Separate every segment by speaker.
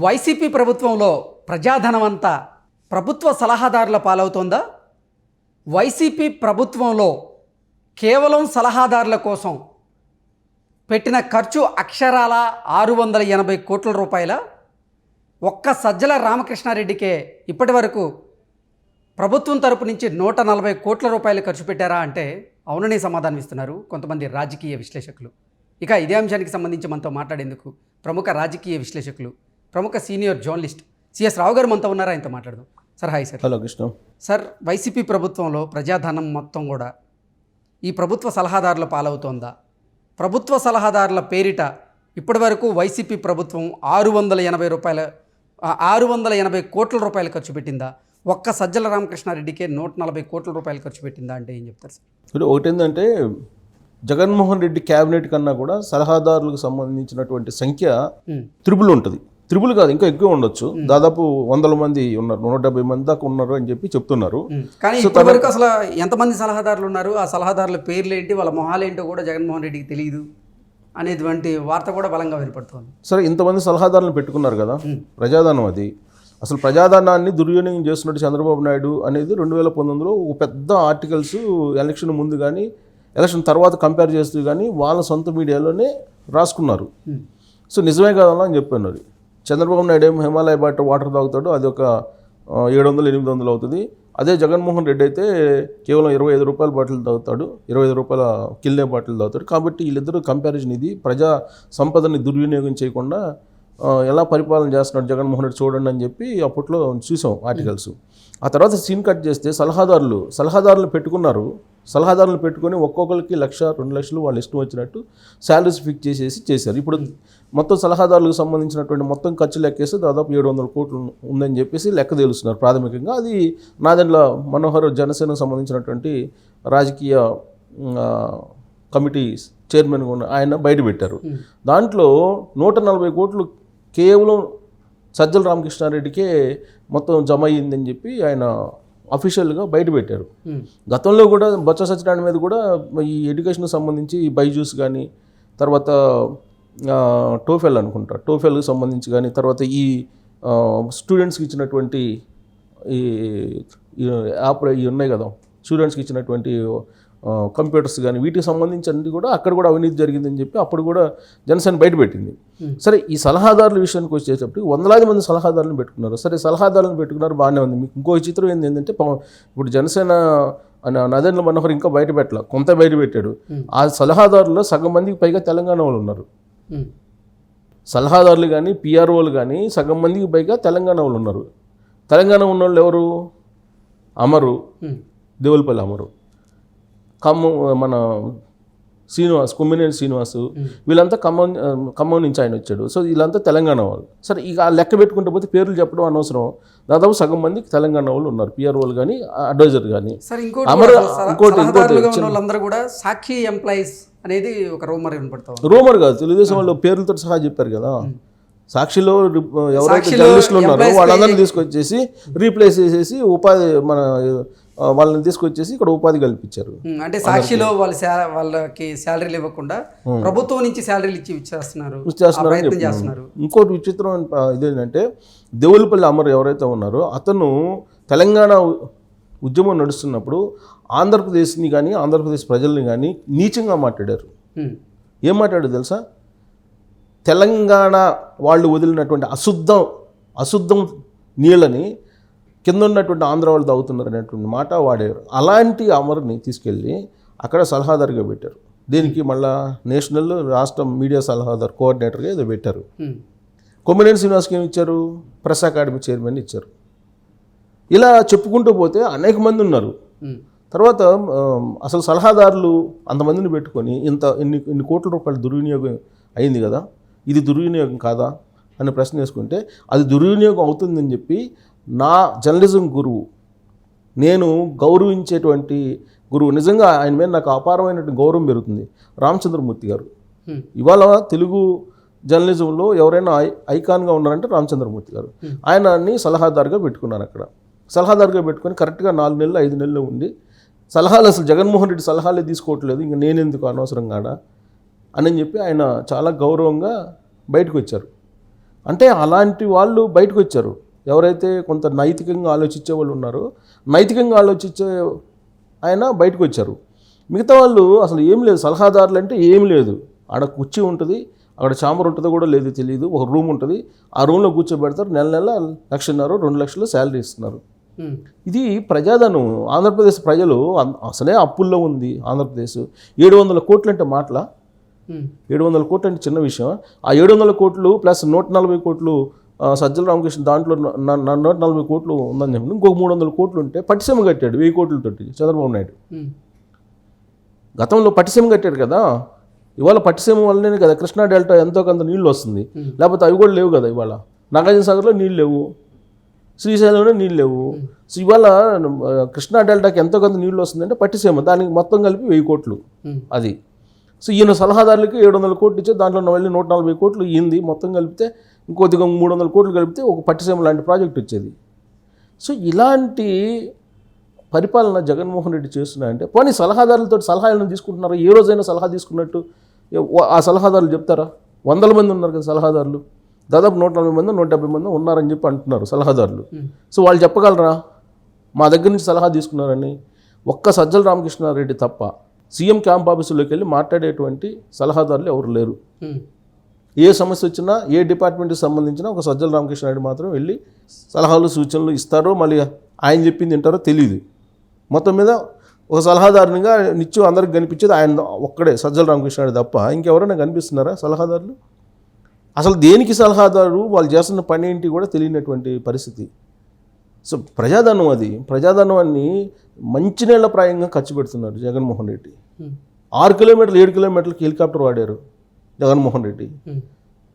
Speaker 1: YCP ప్రభుత్వంలో ప్రజాధనమంతా ప్రభుత్వ సలహాదారుల పాలవుతోందా? YCP ప్రభుత్వంలో కేవలం సలహాదారుల కోసం పెట్టిన ఖర్చు అక్షరాల 680 కోట్ల రూపాయల. ఒక్క సజ్జల రామకృష్ణారెడ్డికే ఇప్పటి వరకు ప్రభుత్వం తరపు నుంచి 140 కోట్ల రూపాయలు ఖర్చు పెట్టారా అంటే అవుననే సమాధానం ఇస్తున్నారు కొంతమంది రాజకీయ విశ్లేషకులు. ఇక ఇదే అంశానికి సంబంధించి మనతో మాట్లాడేందుకు ప్రముఖ రాజకీయ విశ్లేషకులు, ప్రముఖ సీనియర్ జర్నలిస్ట్ సిఎస్ రావు గారు మనతో ఉన్నారు. ఆయనతో మాట్లాడదాం. Sir hi sir.
Speaker 2: Hello Krishna.
Speaker 1: Sir, YCP ప్రభుత్వంలో ప్రజాధనం మొత్తం కూడా ఈ ప్రభుత్వ సలహాదారుల పాలవుతోందా? ప్రభుత్వ సలహాదారుల పేరిట ఇప్పటి వరకు వైసీపీ ప్రభుత్వం 680 కోట్ల రూపాయలు ఖర్చు పెట్టిందా? ఒక్క సజ్జల రామకృష్ణారెడ్డికే 140 కోట్ల రూపాయలు ఖర్చు పెట్టిందా అంటే ఏం చెప్తారు సార్?
Speaker 2: ఇప్పుడు ఒకటేంటంటే జగన్మోహన్ రెడ్డి క్యాబినెట్ కన్నా కూడా సలహాదారులకు సంబంధించినటువంటి సంఖ్య త్రిబుల్ ఉంటుంది. త్రిబుల్ కాదు, ఇంకా ఎక్కువ ఉండొచ్చు. దాదాపు 100 మంది ఉన్నారు, 170 మంది దాకా ఉన్నారు అని చెప్పి చెప్తున్నారు.
Speaker 1: కానీ ఇప్పటివరకు అసలు ఎంతమంది సలహాదారులు ఉన్నారు, ఆ సలహాదారుల పేర్లు ఏంటి, వాళ్ళ మొహాలు ఏంటో కూడా జగన్మోహన్ రెడ్డికి తెలియదు అనేటువంటి వార్త కూడా బలంగా వినపడుతుంది.
Speaker 2: సరే, ఇంతమంది సలహాదారులను పెట్టుకున్నారు కదా, ప్రజాధనం అది. అసలు ప్రజాధనాన్ని దుర్వినియోగం చేస్తున్నట్టు చంద్రబాబు నాయుడు అనేది 2019లో ఒక పెద్ద ఆర్టికల్స్ ఎలక్షన్ ముందు కానీ ఎలక్షన్ తర్వాత కంపేర్ చేస్తూ కానీ వాళ్ళ సొంత మీడియాలోనే రాసుకున్నారు. సో నిజమే కావాలా అని చెప్పన్నారు. చంద్రబాబు నాయుడు ఏమో హిమాలయ వాటర్ తాగుతాడు, అది ఒక 700-800 అవుతుంది. అదే జగన్మోహన్ రెడ్డి అయితే కేవలం 25 రూపాయల బాటిల్ తాగుతాడు, 25 రూపాయల కిల్లే బాటిల్ తాగుతాడు. కాబట్టి వీళ్ళిద్దరూ కంపారిజన్ ఇది. ప్రజా సంపదని దుర్వినియోగం చేయకుండా ఎలా పరిపాలన చేస్తున్నాడు జగన్మోహన్ రెడ్డి చూడండి అని చెప్పి అప్పట్లో చూసాం ఆర్టికల్స్. ఆ తర్వాత సీన్ కట్ చేస్తే సలహాదారులు పెట్టుకున్నారు. సలహాదారులు పెట్టుకొని ఒక్కొక్కరికి 1,00,000-2 లక్షలు వాళ్ళు ఇష్టం వచ్చినట్టు శాలరీస్ ఫిక్స్ చేశారు. ఇప్పుడు మొత్తం సలహాదారులకు సంబంధించినటువంటి మొత్తం ఖర్చు లెక్కేస్తే దాదాపు 700 కోట్లు ఉందని చెప్పేసి లెక్క తేలుస్తున్నారు ప్రాథమికంగా. అది నాదెండ్ల మనోహర్ జనసేనకు సంబంధించినటువంటి రాజకీయ కమిటీ చైర్మన్ ఆయన బయట పెట్టారు. దాంట్లో 140 కోట్లు కేవలం సజ్జల రామకృష్ణారెడ్డికే మొత్తం జమ అయ్యిందని చెప్పి ఆయన అఫీషియల్గా బయట పెట్టారు. గతంలో కూడా బొత్స సత్యనారాయణ మీద కూడా ఈ ఎడ్యుకేషన్కి సంబంధించి బైజూస్ కానీ, తర్వాత టోఫెల్కి సంబంధించి కానీ, తర్వాత ఈ స్టూడెంట్స్కి ఇచ్చినటువంటి ఇవి ఉన్నాయి కదా, స్టూడెంట్స్కి ఇచ్చినటువంటి కంప్యూటర్స్ కానీ, వీటికి సంబంధించి అన్ని కూడా అక్కడ కూడా అవినీతి జరిగిందని చెప్పి అప్పుడు కూడా జనసేన బయటపెట్టింది. సరే, ఈ సలహాదారుల విషయానికి వచ్చేటప్పుడు 100 మంది సలహాదారులను పెట్టుకున్నారు. సరే, సలహాదారులను పెట్టుకున్నారు, బాగానే ఉంది. మీకు ఇంకో చిత్రం ఏంటంటే ఇప్పుడు జనసేన నదేంద్ర మనోహర్ ఇంకా బయట పెట్టాల, కొంత బయట పెట్టాడు. ఆ సలహాదారుల్లో సగం మందికి పైగా తెలంగాణ వాళ్ళు ఉన్నారు. సలహాదారులు కానీ పిఆర్ఓలు కానీ సగం మందికి పైగా తెలంగాణ వాళ్ళు ఉన్నారు. తెలంగాణ ఉన్న వాళ్ళు ఎవరు? అమరు, దేవులపల్లి అమరు, మన శ్రీనివాస్, కొమ్మినేని శ్రీనివాస్, వీళ్ళంతా ఖమ్మం నుంచి ఆయన వచ్చాడు. సో వీళ్ళంతా తెలంగాణ వాళ్ళు. సరే, ఇక ఆ లెక్క పెట్టుకుంటే పోతే పేర్లు చెప్పడం అనవసరం. దాదాపు సగం మందికి తెలంగాణ వాళ్ళు ఉన్నారు, పిఆర్ఓలు కానీ అడ్వైజర్ కానీ.
Speaker 1: వాళ్ళందరూ కూడా సాక్షి ఎంప్లాయీస్ అనేది ఒక
Speaker 2: రూమర్ కాదు, తెలుగుదేశం వాళ్ళు పేర్లతో సహా చెప్పారు కదా. సాక్షిలో ఎవరైతే జర్నలిస్టులు ఉన్నారో వాళ్ళందరినీ తీసుకొచ్చేసి రీప్లేస్ చేసేసి ఉపాధి వాళ్ళని తీసుకొచ్చేసి ఇక్కడ ఉపాధి కల్పించారు.
Speaker 1: అంటే సాక్షిలో వాళ్ళకి శాలరీలు ఇవ్వకుండా ప్రభుత్వం నుంచి శాలరీలు ఇచ్చేస్తున్నారు.
Speaker 2: ఇంకోటి విచిత్రం ఇదేంటంటే దేవులపల్లి అమర్ ఎవరైతే ఉన్నారో అతను తెలంగాణ ఉద్యమం నడుస్తున్నప్పుడు ఆంధ్రప్రదేశ్ని కానీ ఆంధ్రప్రదేశ్ ప్రజల్ని కానీ నీచంగా మాట్లాడారు. ఏం మాట్లాడారు తెలుసా? తెలంగాణ వాళ్ళు వదిలినటువంటి అశుద్ధం నీళ్ళని కింద ఉన్నటువంటి ఆంధ్ర వాళ్ళు తాగుతున్నారు అనేటువంటి మాట వాడారు. అలాంటి అమర్ని తీసుకెళ్ళి అక్కడ సలహాదారుగా పెట్టారు. దీనికి మళ్ళా నేషనల్ రాష్ట్ర మీడియా సలహాదారు కోఆర్డినేటర్గా ఏదో పెట్టారు. కొమ్మినేని శ్రీనివాస్కి ఏమి ఇచ్చారు? ప్రెస్ అకాడమీ చైర్మన్ ఇచ్చారు. ఇలా చెప్పుకుంటూ పోతే అనేక మంది ఉన్నారు. తర్వాత అసలు సలహాదారులు అంతమందిని పెట్టుకొని ఇన్ని కోట్ల రూపాయలు దుర్వినియోగం అయింది కదా, ఇది దుర్వినియోగం కాదా అని ప్రశ్న వేసుకుంటే అది దుర్వినియోగం అవుతుందని చెప్పి నా జర్నలిజం గురువు, నేను గౌరవించేటువంటి గురువు, నిజంగా ఆయన మీద నాకు అపారమైనటువంటి గౌరవం పెరుగుతుంది, రామచంద్రమూర్తి గారు. ఇవాళ తెలుగు జర్నలిజంలో ఎవరైనా ఐకాన్గా ఉన్నారంటే రామచంద్రమూర్తి గారు. ఆయనని సలహాదారుగా పెట్టుకున్నాను. అక్కడ సలహాదారుగా పెట్టుకొని కరెక్ట్గా 4 నెలలు 5 నెలలు ఉండి సలహాలు, అసలు జగన్మోహన్ రెడ్డి సలహాలే తీసుకోవట్లేదు, ఇంక నేనెందుకు అనవసరంగా అని చెప్పి ఆయన చాలా గౌరవంగా బయటకు వచ్చారు. అంటే అలాంటి వాళ్ళు బయటకు వచ్చారు. ఎవరైతే కొంత నైతికంగా ఆలోచించే వాళ్ళు ఉన్నారో, నైతికంగా ఆలోచించే ఆయన బయటకు వచ్చారు. మిగతా వాళ్ళు అసలు ఏం లేదు, సలహాదారులు అంటే ఏం లేదు. ఆడ కుర్చీ ఉంటుంది, అక్కడ చాంబర్ ఉంటుందో కూడా లేదు తెలియదు, ఒక రూమ్ ఉంటుంది, ఆ రూమ్లో కూర్చోబెడతారు, నెల 1,00,000 2 లక్షలు శాలరీ ఇస్తున్నారు. ఇది ప్రజాధనం. ఆంధ్రప్రదేశ్ ప్రజలు అసలే అప్పుల్లో ఉంది ఆంధ్రప్రదేశ్. 700 కోట్లు అంటే మాటల, 700 కోట్లు అంటే చిన్న విషయం. ఆ 700 కోట్లు ప్లస్ 140 కోట్లు సజ్జల రామకృష్ణ, దాంట్లో 140 కోట్లు ఉందని చెప్పి ఇంకొక 300 కోట్లు ఉంటే పట్టిసీమ కట్టాడు 1000 కోట్లతోటి చంద్రబాబు నాయుడు. గతంలో పట్టిసీమ కట్టాడు కదా, ఇవాళ పట్టిసీమ వల్లనే కదా కృష్ణా డెల్టా ఎంతో కొంత నీళ్ళు వస్తుంది, లేకపోతే అవి కూడా లేవు కదా. ఇవాళ నాగార్జున సాగర్లో నీళ్ళు లేవు, శ్రీశైలంలో నీళ్ళు లేవు. సో ఇవాళ కృష్ణా డెల్టాకి ఎంతో కొంత నీళ్ళు వస్తుందంటే పట్టిసీమ, దానికి మొత్తం కలిపి 1000 కోట్లు అది. సో ఈయన సలహాదారులకి 700 కోట్లు ఇచ్చే, దాంట్లో మళ్ళీ 140 కోట్లు ఇయ్యింది, మొత్తం కలిపితే ఇంకొద్దిగా 300 కోట్లు కలిపితే ఒక పట్టిసీమ లాంటి ప్రాజెక్ట్ వచ్చేది. సో ఇలాంటి పరిపాలన జగన్మోహన్ రెడ్డి చేస్తున్నాయంటే, పోనీ సలహాదారులతో సలహాలను తీసుకుంటున్నారు. ఏ రోజైనా సలహా తీసుకున్నట్టు ఆ సలహాదారులు చెప్తారా? 100 మంది ఉన్నారు కదా సలహాదారులు, దాదాపు 140 మంది 170 మంది ఉన్నారని చెప్పి అంటున్నారు సలహాదారులు. సో వాళ్ళు చెప్పగలరా మా దగ్గర నుంచి సలహా తీసుకున్నారని? ఒక్క సజ్జల రామకృష్ణారెడ్డి తప్ప సీఎం క్యాంప్ ఆఫీసులోకి వెళ్ళి మాట్లాడేటువంటి సలహాదారులు ఎవరు లేరు. ఏ సమస్య వచ్చినా, ఏ డిపార్ట్మెంట్కి సంబంధించినా ఒక సజ్జల రామకృష్ణారెడ్డి మాత్రం వెళ్ళి సలహాలు సూచనలు ఇస్తారో, మళ్ళీ ఆయన చెప్పింది వింటారో తెలియదు. మొత్తం మీద ఒక సలహాదారునిగా నిత్యం అందరికి కనిపించేది ఆయన ఒక్కడే, సజ్జల రామకృష్ణారెడ్డి తప్ప ఇంకెవరైనా కనిపిస్తున్నారా సలహాదారులు? అసలు దేనికి సలహాదారు, వాళ్ళు చేస్తున్న పని ఏంటి కూడా తెలియనటువంటి పరిస్థితి. సో ప్రజాధనం, అది ప్రజాధనాన్ని మంచినీళ్ల ప్రాయంగా ఖర్చు పెడుతున్నారు జగన్మోహన్ రెడ్డి. 6 కిలోమీటర్లు 7 కిలోమీటర్లకి హెలికాప్టర్ వాడారు జగన్మోహన్ రెడ్డి.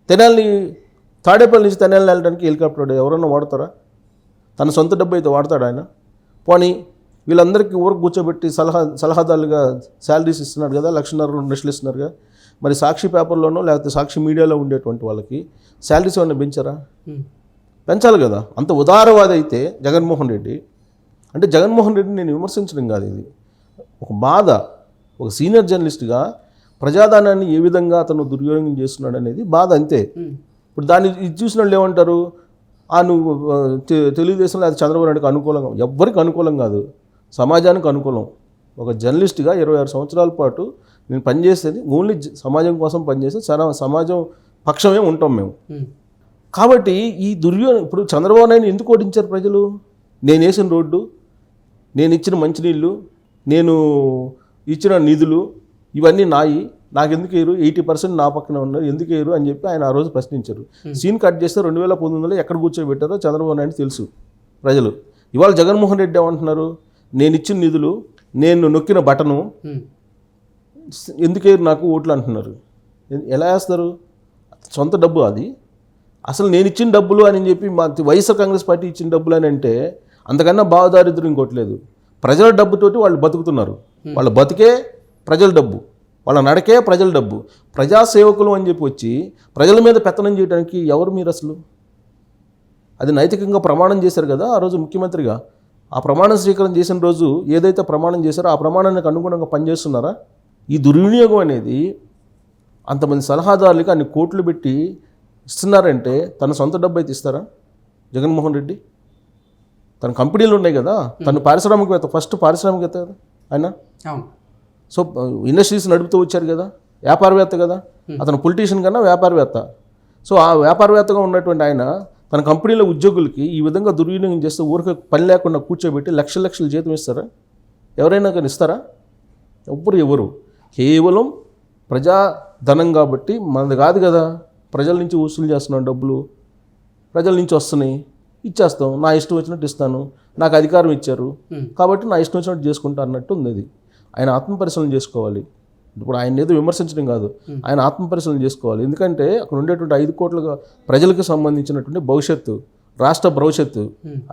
Speaker 2: తెనాలిని, తాడేపల్లి నుంచి తెనాలి వెళ్ళడానికి హెలికాప్టర్ వాడారు. ఎవరన్నా వాడతారా? తన సొంత డబ్బు అయితే వాడతాడు ఆయన? పోనీ వీళ్ళందరికీ ఊరకు కూర్చోబెట్టి సలహాదారులుగా శాలరీస్ ఇస్తున్నారు కదా, 1,50,000 2 లక్షలు ఇస్తున్నారు కదా. మరి సాక్షి పేపర్లోనో లేకపోతే సాక్షి మీడియాలో ఉండేటువంటి వాళ్ళకి శాలరీస్ ఏమన్నా పెంచారా? పెంచాలి కదా. అంత ఉదారవాది అయితే జగన్మోహన్ రెడ్డి. అంటే జగన్మోహన్ రెడ్డిని నేను విమర్శించడం కాదు, ఇది ఒక బాధ. ఒక సీనియర్ జర్నలిస్ట్గా ప్రజాధనాన్ని ఏ విధంగా అతను దుర్వినియోగం చేస్తున్నాడు అనేది బాధ, అంతే. ఇప్పుడు దాన్ని ఇది చూసిన వాళ్ళు ఏమంటారు, నువ్వు తెలుగుదేశంలో అది చంద్రబాబు నాయుడుకి అనుకూలంగా, ఎవ్వరికి అనుకూలం కాదు, సమాజానికి అనుకూలం. ఒక జర్నలిస్ట్గా 26 సంవత్సరాల పాటు నేను పనిచేసేది ఓన్లీ సమాజం కోసం పనిచేస్తే, సమాజం పక్షమే ఉంటాం మేము. కాబట్టి ఈ ఇప్పుడు చంద్రబాబు నాయుడు ఎందుకు ఓడించారు ప్రజలు? నేను వేసిన రోడ్డు, నేను ఇచ్చిన మంచినీళ్ళు, నేను ఇచ్చిన నిధులు ఇవన్నీ నాకెందుకు వేయరు, 80% నా పక్కన ఉన్నారు, ఎందుకు వేయరు అని చెప్పి ఆయన ఆ రోజు ప్రశ్నించారు. సీన్ కట్ చేస్తే 2019లో ఎక్కడ కూర్చోబెట్టారో చంద్రబాబు నాయుడు తెలుసు ప్రజలు. ఇవాళ జగన్మోహన్ రెడ్డి ఏమంటున్నారు, నేను ఇచ్చిన నిధులు, నేను నొక్కిన బటను ఎందుకు వేయరు నాకు ఓట్లు అంటున్నారు. ఎలా వేస్తారు? సొంత డబ్బు అది. అసలు నేను ఇచ్చిన డబ్బులు అని చెప్పి మా వైఎస్ఆర్ కాంగ్రెస్ పార్టీ ఇచ్చిన డబ్బులు అని అంటే అంతకన్నా భావదారిద్ర్యం ఇంకోట్లేదు. ప్రజల డబ్బుతోటి వాళ్ళు బతుకుతున్నారు. వాళ్ళ బతికే ప్రజల డబ్బు, వాళ్ళ నడకే ప్రజల డబ్బు. ప్రజాసేవకులు అని చెప్పి వచ్చి ప్రజల మీద పెత్తనం చేయడానికి ఎవరు మీరు అసలు? అది నైతికంగా ప్రమాణం చేశారు కదా ఆ రోజు ముఖ్యమంత్రిగా. ఆ ప్రమాణ స్వీకారం చేసిన రోజు ఏదైతే ప్రమాణం చేశారో ఆ ప్రమాణానికి అనుగుణంగా పనిచేస్తున్నారా? ఈ దుర్వినియోగం అనేది అంతమంది సలహాదారులకి అన్ని కోట్లు పెట్టి ఇస్తున్నారంటే తన సొంత డబ్బు అయితే ఇస్తారా జగన్మోహన్ రెడ్డి? తన కంపెనీలు ఉన్నాయి కదా, తను పారిశ్రామికవేత్త, ఫస్ట్ పారిశ్రామికవేత్త కదా ఆయన. సో ఇండస్ట్రీస్ నడుపుతూ వచ్చారు కదా, వ్యాపారవేత్త కదా. అతను పొలిటీషియన్ కన్నా వ్యాపారవేత్త. సో ఆ వ్యాపారవేత్తగా ఉన్నటువంటి ఆయన తన కంపెనీల ఉద్యోగులకి ఈ విధంగా దుర్వినియోగం చేస్తే ఊరికి పని లేకుండా కూర్చోబెట్టి లక్షల జీతం ఇస్తారా? ఎవరైనా కానీ ఇస్తారా? ఎవరు? కేవలం ప్రజాధనం కాబట్టి మనది కాదు కదా, ప్రజల నుంచి వసూలు చేస్తున్నాం డబ్బులు, ప్రజల నుంచి వస్తున్నాయి, ఇచ్చేస్తాం, నా ఇష్టం వచ్చినట్టు ఇస్తాను, నాకు అధికారం ఇచ్చారు కాబట్టి నా ఇష్టం వచ్చినట్టు చేసుకుంటా అన్నట్టు ఉంది. అది ఆయన ఆత్మపరిశీలన చేసుకోవాలి. ఇప్పుడు ఆయన ఏదో విమర్శించడం కాదు, ఆయన ఆత్మపరిశీలన చేసుకోవాలి. ఎందుకంటే అక్కడ ఉండేటువంటి 5 కోట్ల ప్రజలకు సంబంధించినటువంటి భవిష్యత్తు, రాష్ట్ర భవిష్యత్తు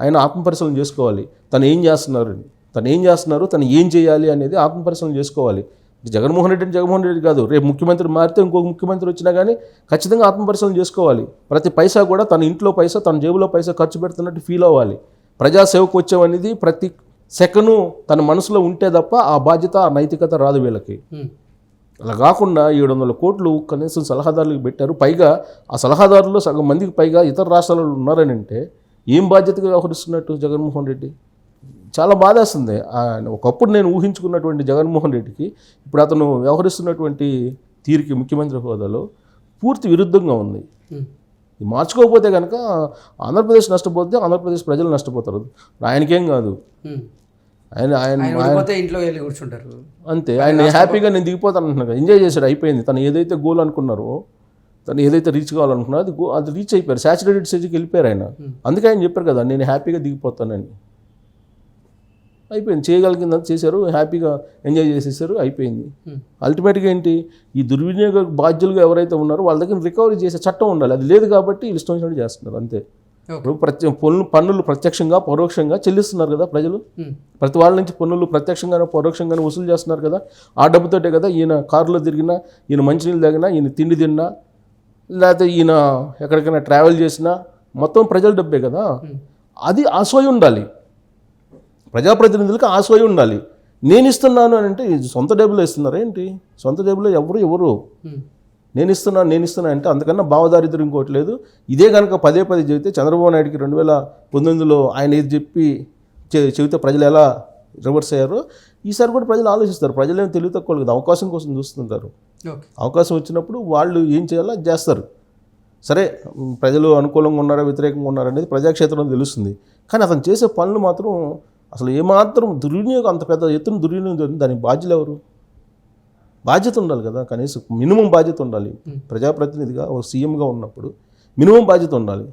Speaker 2: ఆయన ఆత్మపరిశీలన చేసుకోవాలి. తను ఏం చేస్తున్నారు, తను ఏం చేయాలి అనేది ఆత్మపరిశీలన చేసుకోవాలి. జగన్మోహన్ రెడ్డి కాదు, రేపు ముఖ్యమంత్రి మారితే ఇంకొక ముఖ్యమంత్రి వచ్చినా కానీ ఖచ్చితంగా ఆత్మపరిశీలన చేసుకోవాలి. ప్రతి పైసా కూడా తన ఇంట్లో పైసా, తన జేబులో పైసా ఖర్చు పెడుతున్నట్టు ఫీల్ అవ్వాలి. ప్రజాసేవకు వచ్చేవనేది ప్రతి సెకను తన మనసులో ఉంటే తప్ప ఆ బాధ్యత, ఆ నైతికత రాదు వీళ్ళకి. అలా కాకుండా 700 కోట్లు కనీసం సలహాదారులకు పెట్టారు. పైగా ఆ సలహాదారుల్లో సగం మందికి పైగా ఇతర రాష్ట్రాలలో ఉన్నారని అంటే ఏం బాధ్యతగా వ్యవహరిస్తున్నట్టు జగన్మోహన్ రెడ్డి? చాలా బాధేస్తుంది. ఒకప్పుడు నేను ఊహించుకున్నటువంటి జగన్మోహన్ రెడ్డికి ఇప్పుడు అతను వ్యవహరిస్తున్నటువంటి తీరుకి ముఖ్యమంత్రి హోదాలో పూర్తి విరుద్ధంగా ఉంది. ఇది మార్చుకోకపోతే కనుక ఆంధ్రప్రదేశ్ నష్టపోతే ఆంధ్రప్రదేశ్ ప్రజలు నష్టపోతారు. ఆయనకేం కాదు, ఆయన
Speaker 1: ఇంట్లో వెళ్ళి కూర్చుంటారు
Speaker 2: అంతే. ఆయన హ్యాపీగా నేను దిగిపోతాను అంటున్నాను, ఎంజాయ్ చేశాడు, అయిపోయింది. తను ఏదైతే గోల్ అనుకున్నారో, తను ఏదైతే రీచ్ కావాలనుకున్నారో అది రీచ్ అయిపోయారు. సాచురేటెడ్ స్టేజ్కి వెళ్ళిపోయారు ఆయన. అందుకే ఆయన చెప్పారు కదా, నేను హ్యాపీగా దిగిపోతానని. అయిపోయింది, చేయగలిగిందంతా చేశారు, హ్యాపీగా ఎంజాయ్ చేసేసారు, అయిపోయింది. అల్టిమేట్గా ఏంటి, ఈ దుర్వినియోగ బాధ్యులుగా ఎవరైతే ఉన్నారో వాళ్ళ దగ్గర రికవరీ చేసే చట్టం ఉండాలి. అది లేదు కాబట్టి ఇష్టం వచ్చినట్టు చేస్తున్నారు అంతే. ఇప్పుడు పన్నులు ప్రత్యక్షంగా పరోక్షంగా చెల్లిస్తున్నారు కదా ప్రజలు. ప్రతి వాళ్ళ నుంచి పన్నులు ప్రత్యక్షంగానో పరోక్షంగానో వసూలు చేస్తున్నారు కదా. ఆ డబ్బుతోటే కదా ఈయన కారులో తిరిగినా, ఈయన మంచినీళ్ళు తాగినా, ఈయన తిండి తిన్నా, లేకపోతే ఈయన ఎక్కడికైనా ట్రావెల్ చేసినా మొత్తం ప్రజల డబ్బే కదా. అది ఆశోయి ఉండాలి, ప్రజాప్రతినిధులకు ఆశోయి ఉండాలి. నేను ఇస్తున్నాను అని అంటే సొంత డబ్బులో ఇస్తున్నారా ఏంటి? సొంత డబ్బులో ఎవరు నేను ఇస్తున్నాను అంటే అంతకన్నా భావదారిద్ర్యం ఇంకోటి లేదు. ఇదే కనుక పదే చెబితే చంద్రబాబు నాయుడికి 2019లో ఆయన ఏది చెప్పి చెబితే ప్రజలు ఎలా రివర్స్ అయ్యారో ఈసారి కూడా ప్రజలు ఆలోచిస్తారు. ప్రజలు ఏం తెలివి తక్కువ కదా, అవకాశం కోసం చూస్తుంటారు. అవకాశం వచ్చినప్పుడు వాళ్ళు ఏం చేయాలో అది చేస్తారు. సరే, ప్రజలు అనుకూలంగా ఉన్నారా వ్యతిరేకంగా ఉన్నారా అనేది ప్రజాక్షేత్రంలో తెలుస్తుంది. కానీ అతను చేసే పనులు మాత్రం అసలు ఏమాత్రం దుర్వినియోగం, అంత పెద్ద ఎత్తున దుర్వినియోగం జరిగింది. దానికి బాధ్యులు ఎవరు? బాధ్యత ఉండాలి కదా, కనీసం మినిమం బాధ్యత ఉండాలి. ప్రజాప్రతినిధిగా ఒక సీఎంగా ఉన్నప్పుడు మినిమం బాధ్యత ఉండాలి.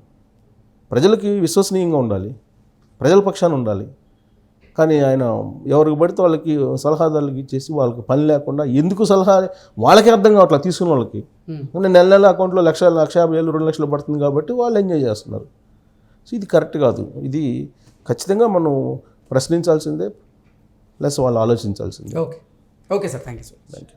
Speaker 2: ప్రజలకి విశ్వసనీయంగా ఉండాలి, ప్రజల పక్షాన ఉండాలి. కానీ ఆయన ఎవరికి పడితే వాళ్ళకి సలహాదారులకి ఇచ్చేసి వాళ్ళకి పని లేకుండా ఎందుకు సలహా వాళ్ళకే అర్థం కావట్లేదు. తీసుకున్న వాళ్ళకి నెల అకౌంట్లో 1,50,000 2 లక్షలు పడుతుంది కాబట్టి వాళ్ళు ఎంజాయ్ చేస్తున్నారు. సో ఇది కరెక్ట్ కాదు. ఇది ఖచ్చితంగా మనం ప్రశ్నించాల్సిందే, ప్లస్ వాళ్ళు ఆలోచించాల్సిందే.
Speaker 1: Okay sir, thank you.